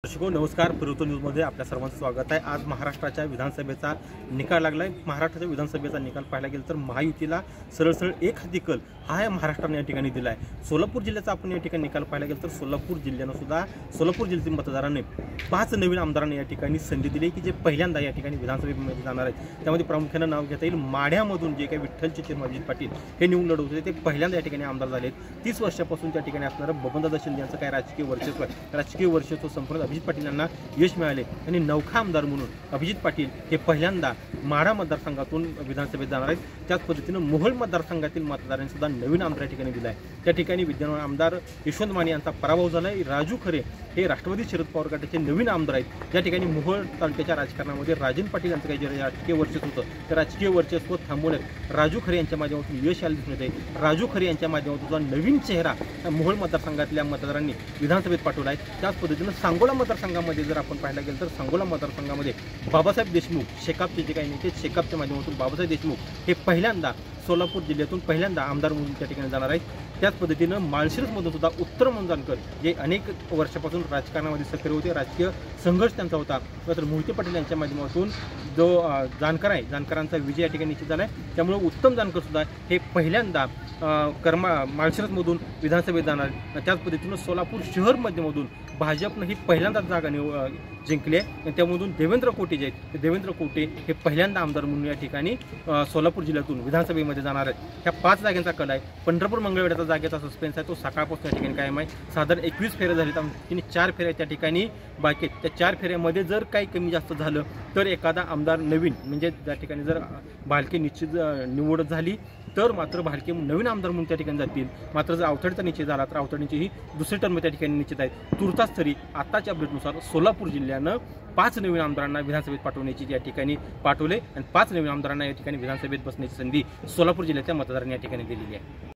दर्शको नमस्कार, प्रवृत्त न्यूजमध्ये आपल्या सर्वांचं स्वागत आहे। आज महाराष्ट्राच्या विधानसभेचा निकाल लागलाय। महाराष्ट्राच्या विधानसभेचा निकाल पाहायला गेलं तर महायुतीला सरळ एक हाती कल हा या महाराष्ट्राने या ठिकाणी दिलाय। सोलापूर जिल्ह्याचा आपण या ठिकाणी निकाल पाहायला गेलं तर सोलापूर जिल्ह्यातील मतदारांनी 5 नवीन आमदारांना या ठिकाणी संधी दिली की जे पहिल्यांदा या ठिकाणी विधानसभेमध्ये जाणार आहेत। त्यामध्ये प्रामुख्याने नाव घेता येईल माढ्यामधून जे काही विठ्ठलचे चिरंजीव अभिजित पाटील हे निवडून लढवत होते, ते पहिल्यांदा या ठिकाणी आमदार झालेत। 30 वर्षापासून त्या ठिकाणी असणारं बबनदादा शिंदे यांचं काय राजकीय वर्चस्व संपूर्ण अभिजित पाटील यांना यश मिळाले आणि नवखा आमदार म्हणून अभिजित पाटील हे पहिल्यांदा माढा मतदारसंघातून विधानसभेत जाणार आहेत। त्याच पद्धतीने मोहोळ मतदारसंघातील मतदारांनी सुद्धा नवीन आमदार या ठिकाणी दिला आहे। त्या ठिकाणी विद्यमान आमदार यशवंत माने यांचा पराभव झाला आहे। राजू खरे हे राष्ट्रवादी शरद पवार गटाचे नवीन आमदार आहेत। त्या ठिकाणी मोहोळ तालुक्याच्या राजकारणामध्ये राजन पाटील यांचं काही जे राजकीय वर्चस्व होतं त्या राजकीय वर्चस्व थांबवण्यात राजू खरे यांच्या माध्यमातून यश आले दिसून येते। राजू खरे यांच्या माध्यमातून नवीन चेहरा मोहोळ मतदारसंघातल्या मतदारांनी विधानसभेत पाठवला आहे। त्याच पद्धतीने सांगोला मतदारसंघामध्ये जर आपण पाहायला गेलं तर सांगोला मतदारसंघामध्ये बाबासाहेब देशमुख शेकापचे जे काही नेते शेकापच्या माध्यमातून बाबासाहेब देशमुख हे पहिल्यांदा सोलापूर जिल्ह्यातून पहिल्यांदा आमदार म्हणून त्या ठिकाणी जाणार आहेत। त्याच पद्धतीनं माळशिरसमधून सुद्धा उत्तम मंजानकर जे अनेक वर्षापासून राजकारणामध्ये सक्रिय होते, राजकीय संघर्ष त्यांचा होता, तर मोहिते पाटील यांच्या माध्यमातून जो जानकर आहे जानकरांचा विजय या ठिकाणी निश्चित झाला आहे। त्यामुळे उत्तम जानकर सुद्धा हे पहिल्यांदा माळशिरसमधून विधानसभेत जाणार। त्याच पद्धतीनं सोलापूर शहर मध्यमधून भाजपनं ही पहिल्यांदा जागा जिंकली आहे। त्यामधून देवेंद्र कोटे जे आहेत ते देवेंद्र कोटे हे पहिल्यांदा आमदार म्हणून या ठिकाणी सोलापूर जिल्ह्यातून विधानसभेमध्ये जाणार आहेत। ह्या 5 जागांचा कल आहे। पंढरपूर मंगळवेढ्याचा जागेचा सस्पेन्स आहे, तो सकाळपासून या ठिकाणी कायम आहे। साधारण 21 फेऱ्या झाली, त्यामुळे 4 फेऱ्या त्या ठिकाणी बाकी आहेत। त्या 4 फेऱ्यामध्ये जर काही कमी जास्त झालं तर एखादा आमदार नवीन म्हणजे त्या ठिकाणी जर भालके निश्चित निवड झाली तर मात्र भालके नवीन आमदार म्हणून त्या ठिकाणी जातील। मात्र जर अवतडचा निश्चित झाला तर अवतडीची ही दुसरी टर्म त्या ठिकाणी निश्चित आहे। तुर्तास तरी आताच्या अपडेटनुसार सोलापूर जिल्ह्यानं 5 नवीन आमदारांना विधानसभेत पाठवण्याची या ठिकाणी पाठवले आणि 5 नवीन आमदारांना या ठिकाणी विधानसभेत बसण्याची संधी सोलापूर जिल्ह्याच्या मतदारांनी या ठिकाणी दिलेली आहे।